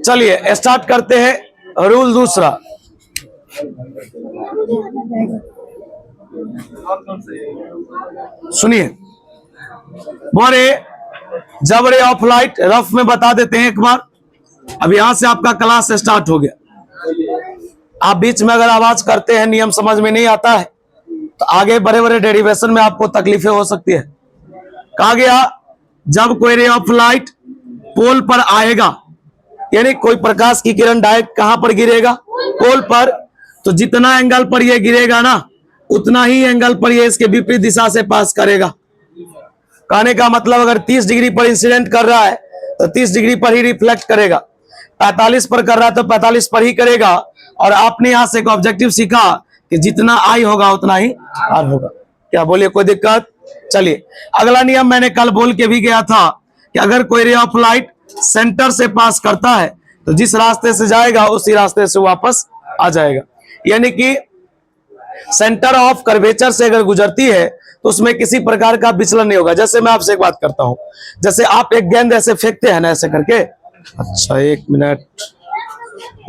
चलिए स्टार्ट करते हैं। रूल दूसरा, सुनिए। बोरे जब रे ऑफ लाइट रफ में बता देते हैं एक बार। अब यहां से आपका क्लास स्टार्ट हो गया। आप बीच में अगर आवाज करते हैं, नियम समझ में नहीं आता है, तो आगे बड़े बड़े डेरिवेशन में आपको तकलीफें हो सकती है। कहा गया जब कोई रे ऑफ लाइट पोल पर आएगा, यानी कोई प्रकाश की किरण डायरेक्ट कहां पर गिरेगा, पोल पर, तो जितना एंगल पर यह गिरेगा ना, उतना ही एंगल पर यह इसके विपरीत दिशा से पास करेगा। कहने का मतलब अगर 30 डिग्री पर इंसिडेंट कर रहा है तो 30 डिग्री पर ही रिफ्लेक्ट करेगा, 45 पर कर रहा है तो 45 पर ही करेगा। और आपने यहां से एक ऑब्जेक्टिव सीखा कि जितना आई होगा उतना ही आर होगा। क्या बोलिए, कोई दिक्कत? चलिए अगला नियम मैंने कल बोल के भी गया था कि अगर कोई रे ऑफ लाइट सेंटर से पास करता है तो जिस रास्ते से जाएगा उसी रास्ते से वापस आ जाएगा। यानी कि सेंटर ऑफ कर्वेचर से अगर गुजरती है तो उसमें किसी प्रकार का विचलन नहीं होगा। जैसे मैं आपसे एक बात करता हूं, जैसे आप एक गेंद ऐसे फेंकते हैं ना, ऐसे करके। अच्छा एक मिनट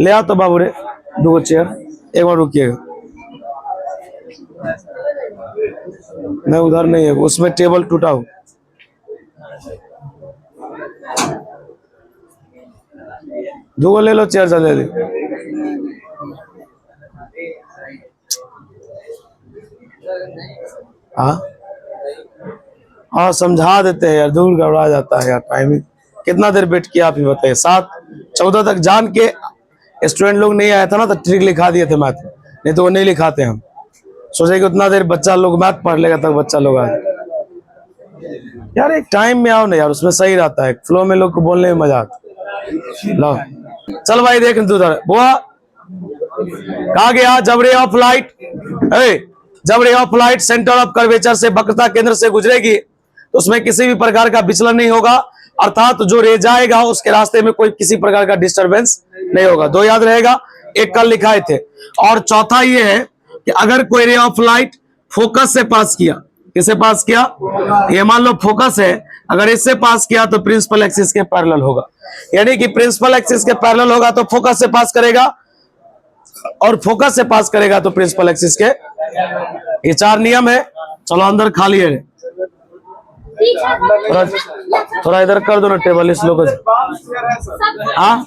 ले आओ तो बाबू रे, 2 चेयर, एक बार रुकिएगा। नहीं उधर नहीं है, उसमें टेबल टूटा हो। दो ले लो चेयर, जल्दी। हाँ समझा देते हैं यार, दूर गड़बड़ा जाता है यार। टाइमिंग कितना देर वेट किया आप ही बताइए। 7:14 तक जान के स्टूडेंट लोग नहीं आया था ना, तो ट्रिक लिखा दिए थे मैथ, नहीं तो वो नहीं लिखाते हम। सोचे कि उतना देर बच्चा लोग मैथ पढ़ लेगा तब बच्चा लोग आए। यार एक टाइम में आओ ना यार, उसमें सही रहता है, फ्लो में लोग को बोलने में मजा आता है। लो चल भाई देख तू उधर। बुआ कहा गया जब रे ऑफ लाइट, जब ray of light centre of curvature से वक्रता केंद्र से गुजरेगी तो उसमें किसी भी प्रकार का विचलन नहीं होगा, अर्थात जो रे जाएगा उसके रास्ते में कोई किसी प्रकार का डिस्टरबेंस नहीं होगा। 2 याद रहेगा, एक कल लिखाए थे। और चौथा ये है कि अगर कोई रे ऑफ लाइट फोकस से पास किया, किसे पास किया, ये मान लो फोकस है, अगर इससे पास किया तो प्रिंसिपल एक्सिस के पैरेलल होगा। यानी कि प्रिंसिपल एक्सिस के पैरेलल होगा तो फोकस से पास करेगा, और फोकस से पास करेगा तो प्रिंसिपल एक्सिस के। ये 4 नियम है। चलो अंदर खाली है, थोड़ा इधर कर दो ना टेबल इस लोगों से। हाँ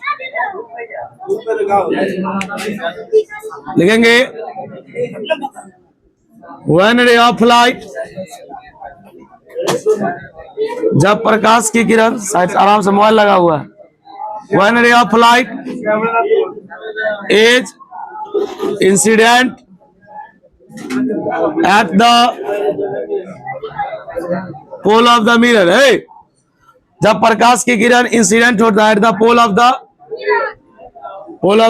लिखेंगे व्हेन रे ऑफ लाइट, जब प्रकाश की किरण, शायद आराम से मोबाइल लगा हुआ है, when ray of light is incident at the pole of the mirror, है जब प्रकाश की किरण इंसिडेंट होता है at the pole of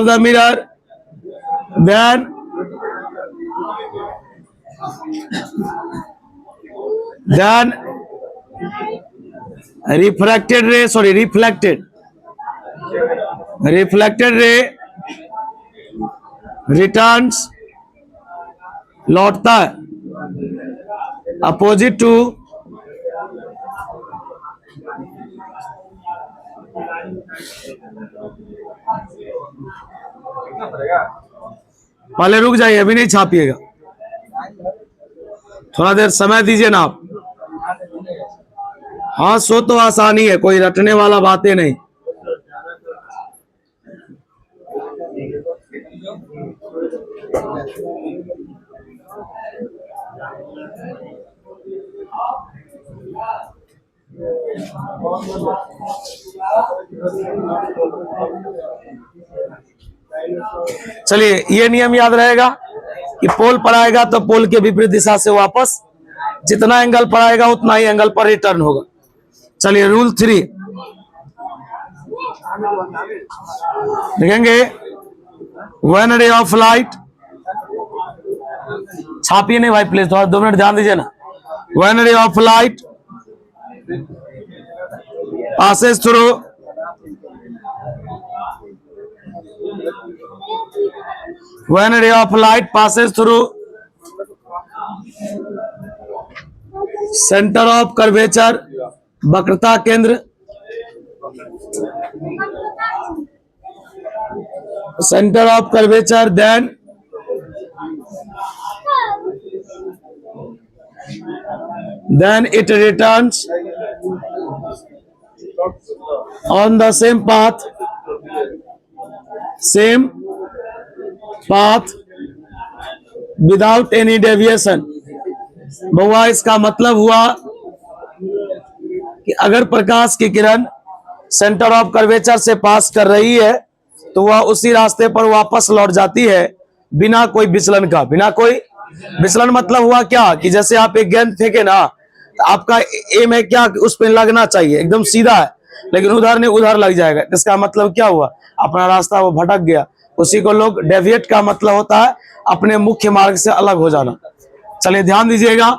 the mirror, then refracted ray returns, लौटता है अपोजिट टू पहले रुक जाइए, अभी नहीं छापिएगा, थोड़ा देर समय दीजिए ना आप। हाँ सो तो आसानी है, कोई रटने वाला बातें नहीं। चलिए ये नियम याद रहेगा कि पोल पर आएगा तो पोल के विपरीत दिशा से वापस, जितना एंगल पर आएगा उतना ही एंगल पर रिटर्न होगा। चलिए रूल 3 देखेंगे। व्हेन रे ऑफ लाइट, छापिए नहीं भाई प्लीज, थोड़ा 2 मिनट ध्यान दीजिए ना। When ray of light passes through when a ray of light passes through center of curvature, वक्रता केंद्र, center of curvature, then it returns on the same path without any deviation। बहुआ इसका मतलब हुआ कि अगर प्रकाश की किरण सेंटर ऑफ कर्वेचर से पास कर रही है तो वह उसी रास्ते पर वापस लौट जाती है बिना कोई विचलन का। बिना कोई विचलन मतलब हुआ क्या कि जैसे आप एक गेंद फेंके ना, तो आपका एम है क्या, उस पर लगना चाहिए, एकदम सीधा है, लेकिन उधर नहीं उधर लग जाएगा। इसका मतलब क्या हुआ, अपना रास्ता वो भटक गया। उसी को लोग डेविएट का मतलब होता है अपने मुख्य मार्ग से अलग हो जाना। चलिए ध्यान दीजिएगा।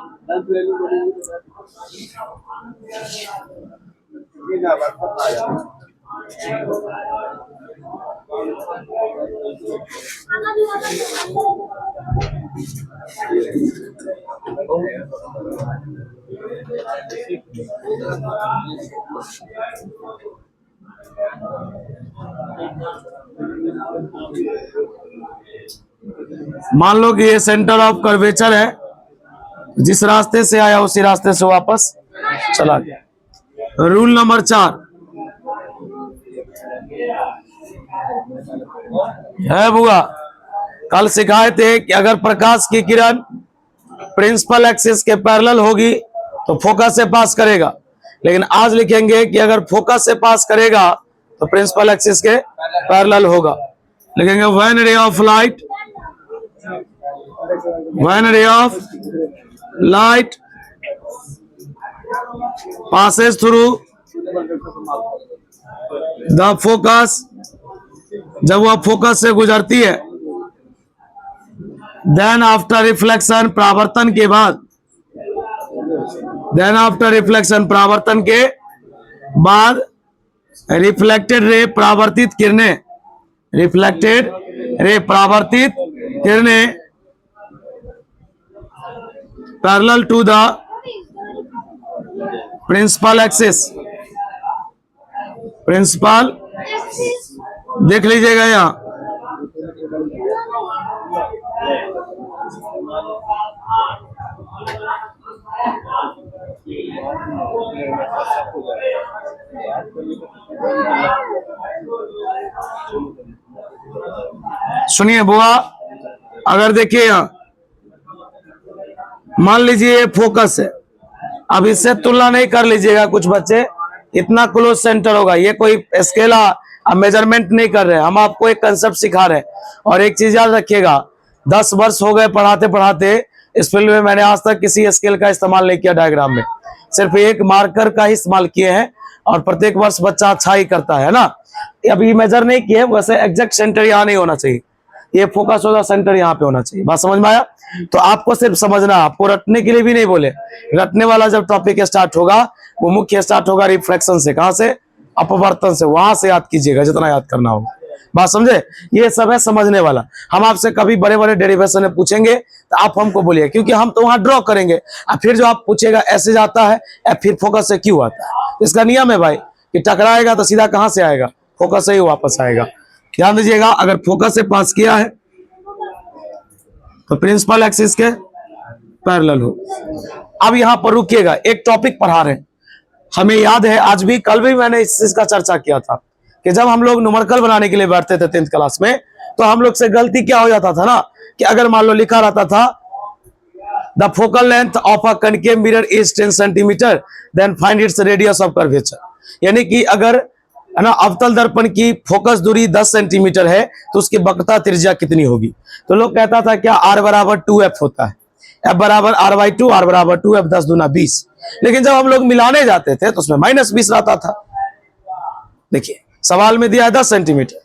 मान लो कि ये सेंटर ऑफ कर्वेचर है, जिस रास्ते से आया उसी रास्ते से वापस चला गया। रूल नंबर 4 है बुआ, कल सिखाए थे कि अगर प्रकाश की किरण प्रिंसिपल एक्सिस के पैरेलल होगी तो फोकस से पास करेगा, लेकिन आज लिखेंगे कि अगर फोकस से पास करेगा तो प्रिंसिपल एक्सिस के पैरेलल होगा। लिखेंगे when ray of light passes through the focus, जब वह फोकस से गुजरती है, देन आफ्टर रिफ्लेक्शन, परावर्तन के बाद, देन आफ्टर रिफ्लेक्शन, परावर्तन के बाद रिफ्लेक्टेड रे, परावर्तित किरणें, रिफ्लेक्टेड रे, परावर्तित किरणें parallel to the principal axis, principal देख लीजिएगा यहां, सुनिए बुआ, अगर देखिए यहां मान लीजिए ये फोकस है, अब इससे तुलना नहीं कर लीजिएगा, कुछ बच्चे इतना क्लोज सेंटर होगा, ये कोई स्केला मेजरमेंट नहीं कर रहे, हम आपको एक कंसेप्ट सिखा रहे हैं। और एक चीज याद रखिएगा, 10 वर्ष हो गए पढ़ाते पढ़ाते, इस फील्ड में मैंने आज तक किसी स्केल का इस्तेमाल नहीं किया डायग्राम में, सिर्फ एक मार्कर का ही इस्तेमाल किए हैं, और प्रत्येक वर्ष बच्चा अच्छा ही करता है ना। अभी मेजर नहीं किए, वैसे एग्जैक्ट सेंटर यहाँ नहीं होना चाहिए, ये फोकस होगा सेंटर यहाँ पे होना चाहिए। बात समझ में आया? तो आपको सिर्फ समझना, आपको रटने के लिए भी नहीं बोले, रटने वाला जब टॉपिक स्टार्ट होगा वो मुख्य स्टार्ट होगा रिफ्लेक्शन से, कहां से, अपवर्तन से, वहां से याद कीजिएगा जितना याद करना होगा। बात समझे? ये सब है समझने वाला। हम आपसे कभी बड़े बड़े डेरिवेशन में पूछेंगे तो आप हमको बोलिए, क्योंकि हम तो वहां ड्रॉ करेंगे, और फिर जो आप पूछेगा ऐसे जाता है या फिर फोकस से क्यों आता है, इसका नियम है भाई कि टकराएगा तो सीधा कहां से आएगा, फोकस से ही वापस आएगा। ध्यान दीजिएगा, अगर फोकस से पास किया है तो प्रिंसिपल एक्सिस के पैरेलल हो। अब यहां पर रुकिएगा, एक टॉपिक पढ़ा रहे हैं, हमें याद है आज भी, कल भी मैंने इस चीज का चर्चा किया था कि जब हम लोग न्यूमेरिकल बनाने के लिए बैठते थे 10th क्लास में, तो हम लोग से गलती क्या हो जाता था ना, कि अगर मान लो लिखा रहता था the focal length of a concave mirror is 10 centimetre, then find its radius of curvature. यानी कि अगर है ना अवतल दर्पण की फोकस दूरी 10 सेंटीमीटर है तो उसकी वक्रता त्रिज्या कितनी होगी। तो लोग कहता था क्या R बराबर 2F होता है, F बराबर R/2, R बराबर 2F, 10 दूना 20। लेकिन जब हम लोग मिलाने जाते थे तो उसमें -20 रहता था। देखिए सवाल में दिया है 10 सेंटीमीटर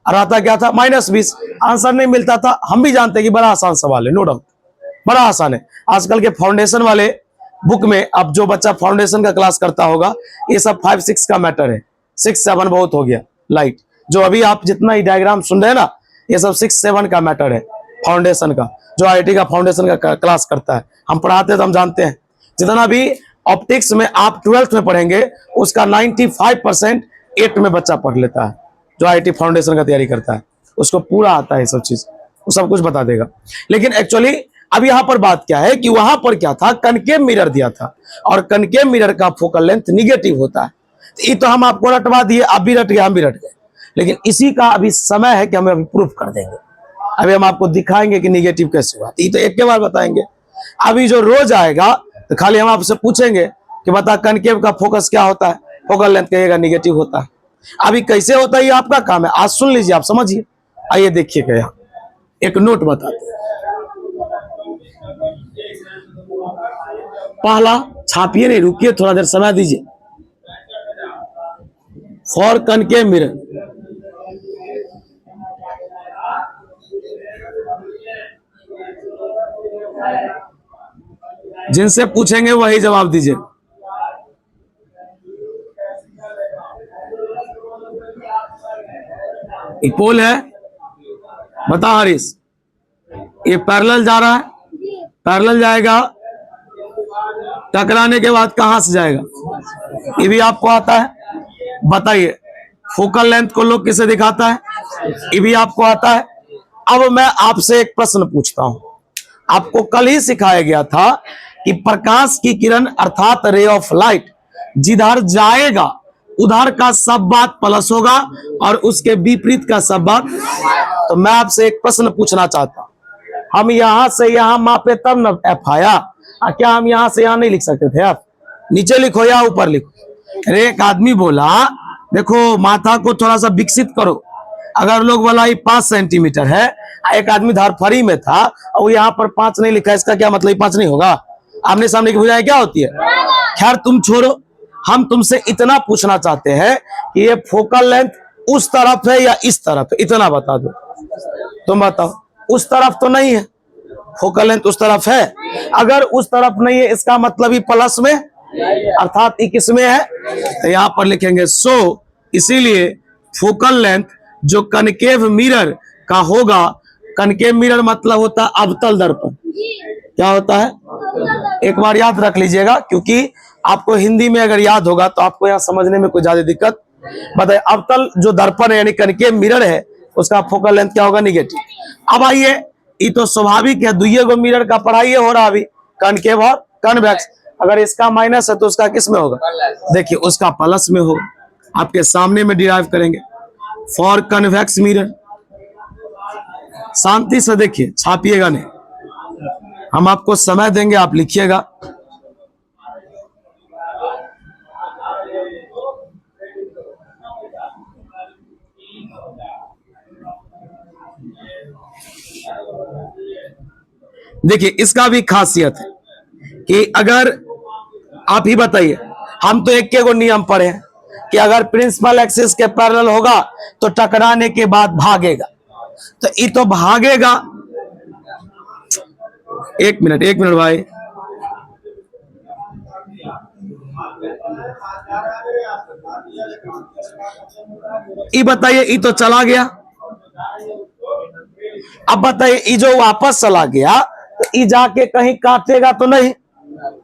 और आता क्या था -20, आंसर नहीं मिलता था। हम भी जानते हैं कि बड़ा आसान सवाल है, नो डाउट बड़ा आसान है। आजकल के फाउंडेशन वाले बुक में, अब जो बच्चा फाउंडेशन का क्लास करता होगा, ये सब 5-6 का मैटर है, 6-7 बहुत हो गया लाइट। जो अभी आप जितना ही डायग्राम सुन रहे हैं ना, ये सब 6-7 का मैटर है फाउंडेशन का। जो IIT का फाउंडेशन का क्लास करता है, हम पढ़ाते हैं तो हम जानते हैं। जितना भी ऑप्टिक्स में आप 12th में पढ़ेंगे उसका 95% 8 में बच्चा पढ़ लेता है। जो IIT फाउंडेशन का तैयारी करता है, उसको पूरा आता है सब चीज, वो सब कुछ बता देगा। लेकिन एक्चुअली अब यहाँ पर बात क्या है कि वहां पर क्या था, कनकेव मिरर दिया था, और कनकेव मिरर का फोकल लेंथ निगेटिव होता है। तो ये तो हम आपको रटवा दिए, आप भी रट गए, हम भी रट गए, लेकिन इसी का अभी समय है कि हम अभी प्रूफ कर देंगे। अभी हम आपको दिखाएंगे कि निगेटिव कैसे हुआ, ये तो एक के बार बताएंगे। अभी जो रोज आएगा तो खाली हम आपसे पूछेंगे कि बता कनकेव का फोकस क्या होता है, फोकल लेंथ कहेगा निगेटिव होता है। अभी कैसे होता है ये आपका काम है, आज सुन लीजिए, आप समझिए। आइए देखिएगा, यहाँ एक नोट बताते हैं। पहला छापिए नहीं, रुकिए, थोड़ा देर समय दीजिए। फॉर कनकेव मिरर, जिनसे पूछेंगे वही जवाब दीजिए। एक पोल है, बता हरीश, ये पैरेलल जा रहा है, पैरेलल जाएगा, टकराने के बाद कहां से जाएगा, ये भी आपको आता है। बताइए फोकल लेंथ को लोग किसे दिखाता है, ये भी आपको आता है। अब मैं आपसे एक प्रश्न पूछता हूं, आपको कल ही सिखाया गया था कि प्रकाश की किरण अर्थात रे ऑफ लाइट जिधर जाएगा उधर का सब बात प्लस होगा और उसके विपरीत का सब बात। तो मैं आपसे एक प्रश्न पूछना चाहता हूं, हम यहां से यहां मापे तब न एफ आया, क्या हम यहां से यहां नहीं लिख सकते थे? आप नीचे लिखो या ऊपर लिखो। अरे एक आदमी बोला देखो माथा को थोड़ा सा विकसित करो, अगर लोग बोला 5 सेंटीमीटर है, एक आदमी धारफरी में था और यहाँ पर 5 नहीं लिखा, इसका क्या मतलब 5 नहीं होगा? आमने सामने की भुजाएं क्या होती है? खैर तुम छोड़ो, हम तुमसे इतना पूछना चाहते हैं कि ये फोकल लेंथ उस तरफ है या इस तरफ है, इतना बता दो। तुम बताओ, उस तरफ तो नहीं है, फोकल लेंथ उस तरफ है। अगर उस तरफ नहीं है इसका मतलब ही प्लस में, अर्थात ये किस में है, तो यहाँ पर लिखेंगे सो। इसीलिए फोकल लेंथ जो कनकेव मिरर का होगा, कनकेव मिरर मतलब होता है अवतल दर्पण। क्या होता है एक बार याद रख लीजिएगा, क्योंकि आपको हिंदी में अगर याद होगा तो आपको यहाँ समझने में कोई ज्यादा दिक्कत। बताइए अवतल जो दर्पण है यानी कनकेव मिरर है, उसका फोकल लेंथ क्या होगा? निगेटिव। अब आइए, ये तो स्वाभाविक है, दुइये गो मिरर का पढ़ाई हो रहा अभी, कनकेव और कन्वेक्स। अगर इसका माइनस है तो उसका किस में होगा? देखिए उसका प्लस में होगा, आपके सामने में डिराइव करेंगे। फॉर कन्वेक्स मिरर, शांति से देखिए, छापिएगा नहीं, हम आपको समय देंगे, आप लिखिएगा। देखिए इसका भी खासियत है कि अगर आप ही बताइए, हम तो एक के को नियम पढ़े हैं कि अगर प्रिंसिपल एक्सिस के पैरेलल होगा तो टकराने के बाद भागेगा, तो ये तो भागेगा। एक मिनट भाई, ये बताइए, ये तो चला गया। अब बताइए ये जो वापस चला गया तो ये जाके कहीं काटेगा तो नहीं,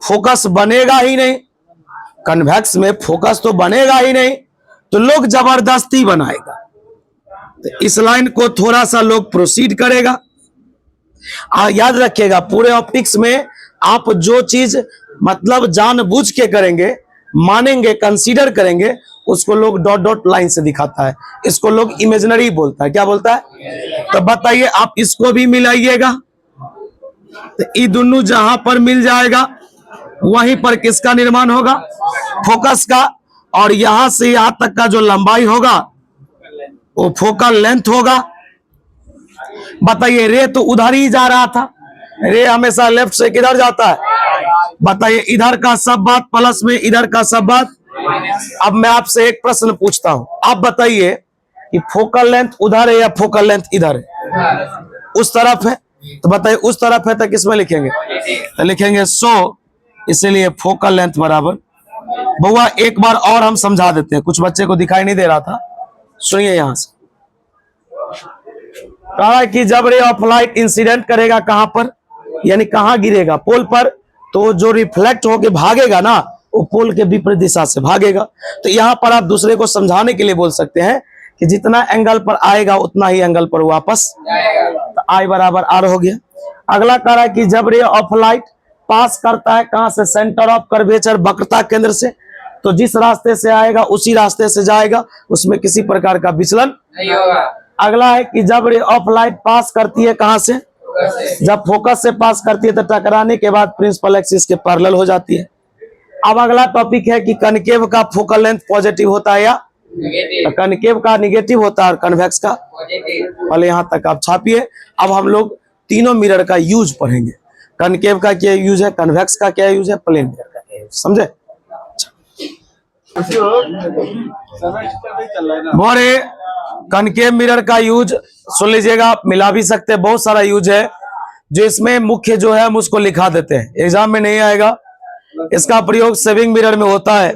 फोकस बनेगा ही नहीं, कन्वेक्स में फोकस तो बनेगा ही नहीं, तो लोग जबरदस्ती बनाएगा। तो इस लाइन को थोड़ा सा लोग प्रोसीड करेगा। याद रखिएगा पूरे ऑप्टिक्स में आप जो चीज मतलब जानबूझ के करेंगे, मानेंगे, कंसीडर करेंगे, उसको लोग डॉट डॉट लाइन से दिखाता है, इसको लोग इमेजिनरी बोलता है। क्या बोलता है? तो बताइए आप इसको भी मिलाइएगा, तो ये दोनों जहां पर मिल जाएगा वहीं पर किसका निर्माण होगा? फोकस का। और यहां से यहां तक का जो लंबाई होगा वो फोकल लेंथ होगा। बताइए रे तो उधर ही जा रहा था, रे हमेशा लेफ्ट से किधर जाता है? बताइए इधर का सब बात प्लस में, इधर का सब बात। अब मैं आपसे एक प्रश्न पूछता हूं, आप बताइए कि फोकल लेंथ उधर है या फोकल लेंथ इधर है? उस तरफ है, तो बताइए उस तरफ है तो किसमें लिखेंगे? तो लिखेंगे 100। इसीलिए फोकल लेंथ बराबर, बउआ एक बार और हम समझा देते हैं, कुछ बच्चे को दिखाई नहीं दे रहा था, सुनिए। यहां से कहा कि जब रे ऑफ लाइट इंसिडेंट करेगा कहां पर, यानी कहां गिरेगा? पोल पर, तो जो रिफ्लेक्ट होके भागेगा ना वो पोल के विपरीत दिशा से भागेगा। तो यहां पर आप दूसरे को समझाने के लिए बोल सकते हैं कि जितना एंगल पर आएगा उतना ही एंगल पर वापस तो आई बराबर आर हो गया। अगला कह रहा है कि जब रे ऑफ लाइट पास करता है कहां से, सेंटर ऑफ कर्वेचर वक्रता केंद्र से, तो जिस रास्ते से आएगा उसी रास्ते से जाएगा, उसमें किसी प्रकार का विचलन नहीं होगा। अगला है कि जब रे ऑफ लाइट पास करती है कहां से, जब फोकस से पास करती है तो टकराने के बाद प्रिंसिपल एक्सिस के पैरेलल हो जाती है। अब अगला टॉपिक है कि कनकेव का फोकल लेंथ पॉजिटिव होता है या तो कनकेव का निगेटिव होता है और कन्वेक्स का पहले यहां तक आप छापिए। अब हम लोग तीनों मिरर का यूज पढ़ेंगे, कनकेव का क्या यूज है, कन्वेक्स का क्या यूज है, प्लेन मिरर का क्या यूज, समझे। मोरे कनकेव मिरर का यूज सुन लीजिएगा, मिला भी सकते हैं, बहुत सारा यूज है जो इसमें मुख्य जो है हम उसको लिखा देते हैं, एग्जाम में नहीं आएगा। इसका प्रयोग सेविंग मिरर में होता है,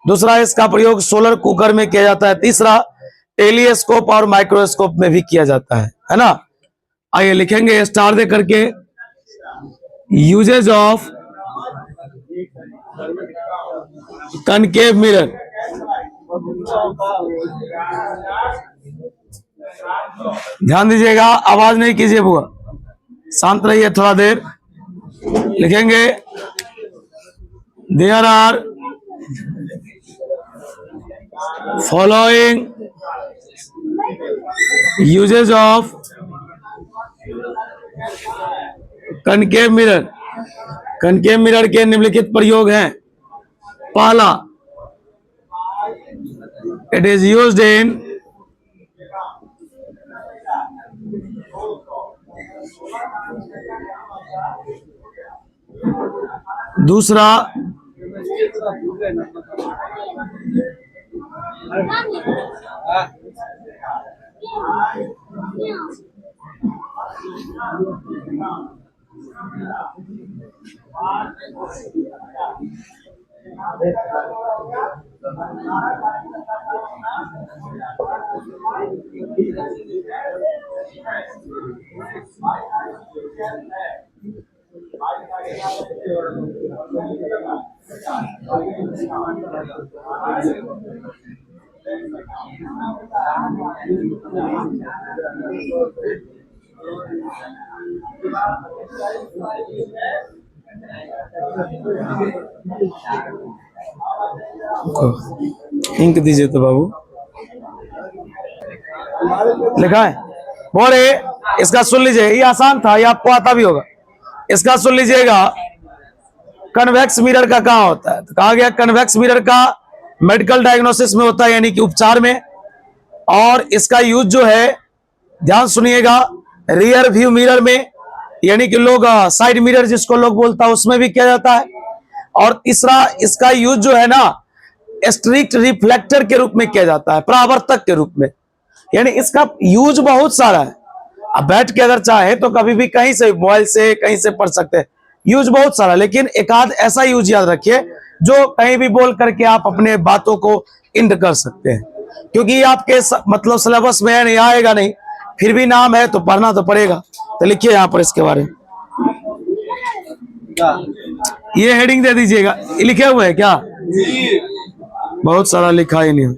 दूसरा इसका प्रयोग सोलर कुकर में किया जाता है, तीसरा टेलीस्कोप और माइक्रोस्कोप में भी किया जाता है ना। आइए लिखेंगे स्टार दे करके, यूजेज ऑफ कनकेव मिरर। ध्यान दीजिएगा, आवाज नहीं कीजिए बुआ, शांत रहिए थोड़ा देर। लिखेंगे there are following usages of concave mirror. Concave mirror के निम्नलिखित प्रयोग हैं। पहला, इट इज यूज्ड इन दूसरा, इंक दीजिए तो बाबू, लिखा है बोले। इसका सुन लीजिए, ये आसान था, ये आपको आता भी होगा। इसका सुन लीजिएगा, कन्वेक्स मिरर का कहां होता है, तो कहा गया कन्वेक्स मिरर का मेडिकल डायग्नोसिस में होता है, यानी कि उपचार में। और इसका यूज जो है, ध्यान सुनिएगा, रियर व्यू मिरर में, यानी कि लोग साइड मिरर जिसको लोग बोलता है उसमें भी किया जाता है। और तीसरा, इसका यूज जो है ना, स्ट्रिक्ट रिफ्लेक्टर के रूप में किया जाता है, परावर्तक के रूप में, यानी इसका यूज बहुत सारा है। अब बैठ के अगर चाहे तो कभी भी कहीं से, मोबाइल से कहीं से पढ़ सकते हैं, यूज बहुत सारा। लेकिन एक आध ऐसा यूज याद रखिए जो कहीं भी बोल करके आप अपने बातों को इंड कर सकते हैं, क्योंकि आपके मतलब सिलेबस में नहीं आएगा नहीं, फिर भी नाम है तो पढ़ना तो पड़ेगा। तो लिखिए यहाँ पर इसके बारे में, ये हेडिंग दे दीजिएगा। लिखे हुए है क्या, बहुत सारा लिखा ही नहीं।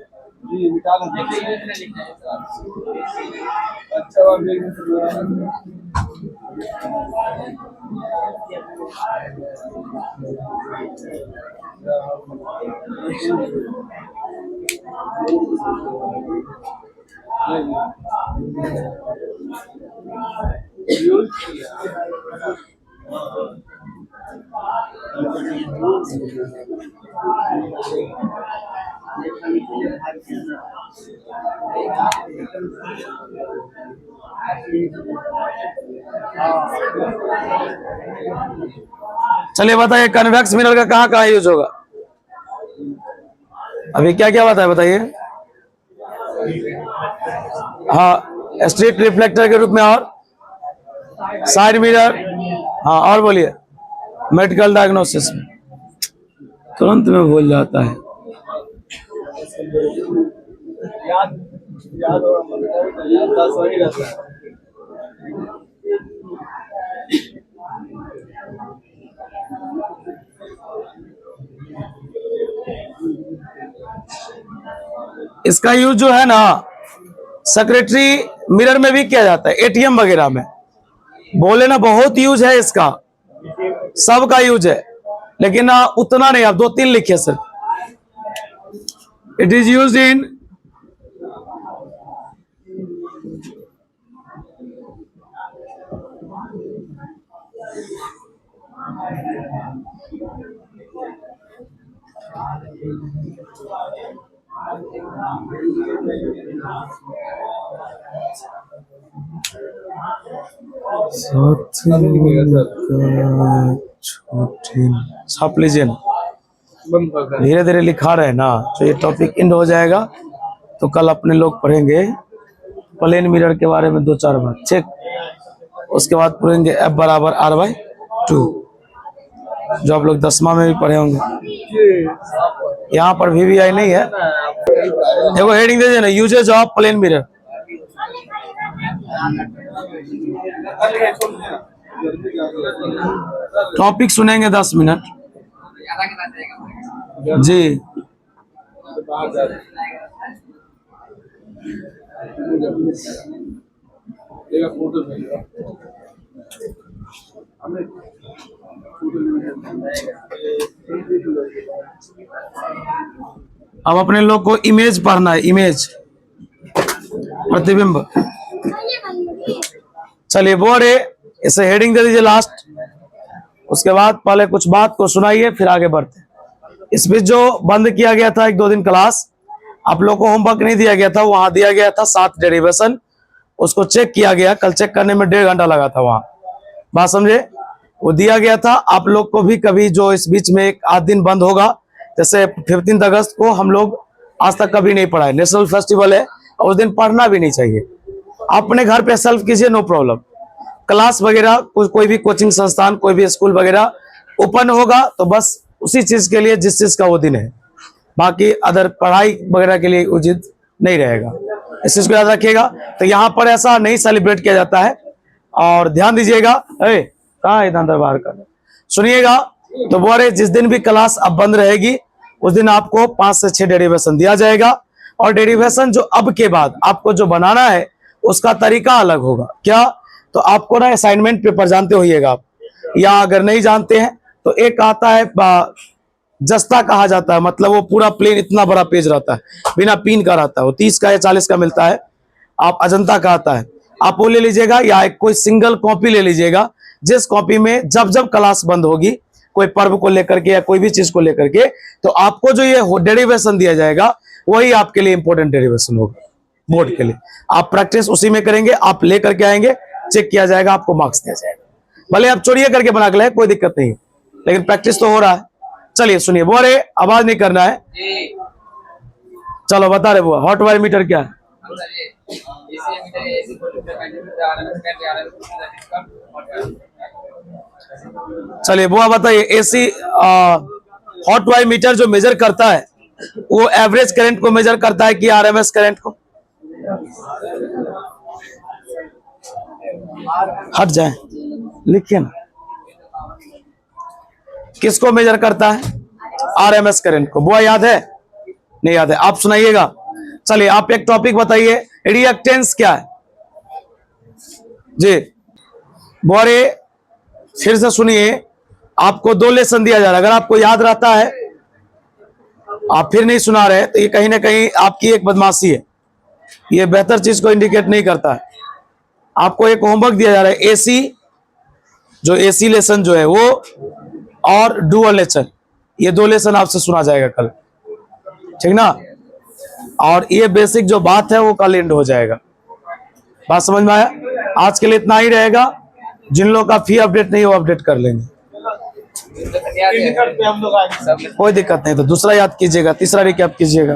चलिए बताइए, कन्वेक्स मिरर का कहाँ कहाँ यूज होगा, अभी क्या क्या बताए बताइए। हाँ, स्ट्रिक्ट रिफ्लेक्टर के रूप में, और साइड मिरर, हाँ, और बोलिए मेडिकल डायग्नोसिस में। तुरंत में भूल जाता है। इसका यूज जो है ना, सेक्रेटरी मिरर में भी किया जाता है, एटीएम वगैरह में। बोले ना बहुत यूज है इसका, सबका यूज है, लेकिन उतना नहीं, आप 2-3 लिखिए sir. It is use in छाप लीजिए ना, धीरे धीरे लिखा रहे ना, तो ये टॉपिक एंड हो जाएगा। तो कल अपने लोग पढ़ेंगे प्लेन मिरर के बारे में 2-4 बार चेक, उसके बाद पढ़ेंगे F बराबर R/2, जो आप लोग 10वां में भी पढ़े होंगे। यहाँ पर VVI नहीं है, देखो हेडिंग दीजिए ना, usages of plane mirror. Topic सुनेंगे 10 मिनट जी। अब अपने लोग को इमेज पढ़ना है, इमेज प्रतिबिंब। चलिए बोर्ड है, इसे हेडिंग दे दीजिए लास्ट, उसके बाद पहले कुछ बात को सुनाइए, फिर आगे बढ़ते हैं। इस बीच जो बंद किया गया था 1-2 दिन क्लास, आप लोग को होमवर्क नहीं दिया गया था, वहां दिया गया था 7 डेरिवेशन, उसको चेक किया गया। कल चेक करने में 1.5 घंटा लगा था, वहां बात समझे, वो दिया गया था। आप लोग को भी कभी जो इस बीच में 1-8 दिन बंद होगा, जैसे 15 अगस्त को हम लोग आज तक कभी नहीं पढ़ाए, नेशनल फेस्टिवल है, और उस दिन पढ़ना भी नहीं चाहिए। अपने घर पे सेल्फ कीजिए, नो प्रॉब्लम। क्लास वगैरह कोई भी कोचिंग संस्थान, कोई भी स्कूल वगैरह ओपन होगा तो बस उसी चीज के लिए जिस चीज का वो दिन है, बाकी अदर पढ़ाई वगैरह के लिए उचित नहीं रहेगा, इस चीज को याद रखिएगा। तो यहाँ पर ऐसा नहीं सेलिब्रेट किया जाता है, और ध्यान दीजिएगा। कहाँ है इधर बाहर का, सुनिएगा। तो बोले जिस दिन भी क्लास अब बंद रहेगी, उस दिन आपको 5 से 6 डेरिवेशन दिया जाएगा, और डेरिवेशन जो अब के बाद आपको जो बनाना है उसका तरीका अलग होगा। क्या, तो आपको ना असाइनमेंट पेपर जानते होइएगा आप, या अगर नहीं जानते हैं तो एक आता है जस्ता कहा जाता है, मतलब वो पूरा प्लेन इतना बड़ा पेज रहता है, बिना पिन का रहता है, वो 30 का या 40 का मिलता है। आप अजंता का आता है, आप वो ले लीजिएगा, या एक कोई सिंगल कॉपी ले लीजिएगा, जिस कॉपी में जब जब क्लास बंद होगी, कोई पर्व को लेकर के या कोई भी चीज को लेकर के, तो आपको जो ये डेरिवेशन दिया जाएगा वही आपके लिए इंपॉर्टेंट डेरिवेशन होगा बोर्ड के लिए। आप प्रैक्टिस उसी में करेंगे, आप लेकर के आएंगे, चेक किया जाएगा, आपको मार्क्स दिया जाएगा। भले आप चोरिया करके बना के लाए, कोई दिक्कत नहीं, लेकिन प्रैक्टिस तो हो रहा है। चलिए सुनिए, बोरे आवाज नहीं करना है। चलो बता रहे बुआ, हॉट वायर मीटर क्या है? चलिए बुआ बताइए, एसी हॉट वायर मीटर जो मेजर करता है वो एवरेज करंट को मेजर करता है कि आरएमएस करंट को? हट जाए, लिखिए ना, किसको मेजर करता है? आरएमएस करंट को। बुआ याद है? नहीं याद है, आप सुनाइएगा। चलिए आप एक टॉपिक बताइए, रिएक्टेंस क्या है जी? बोरे फिर से सुनिए, आपको 2 लेसन दिया जा रहा है, अगर आपको याद रहता है, आप फिर नहीं सुना रहे तो ये कहीं ना कहीं आपकी एक बदमाशी है, ये बेहतर चीज को इंडिकेट नहीं करता है। आपको एक होमवर्क दिया जा रहा है, एसी जो एसी लेसन जो है वो, और डुअल लेसन, ये 2 लेसन आपसे सुना जाएगा कल, ठीक ना? और ये बेसिक जो बात है वो कल एंड हो जाएगा। बात समझ में आया? आज के लिए इतना ही रहेगा। जिन लोगों का फी अपडेट नहीं, वो अपडेट कर लेंगे, कोई दिक्कत नहीं। तो दूसरा याद कीजिएगा, तीसरा रिकैप कीजिएगा।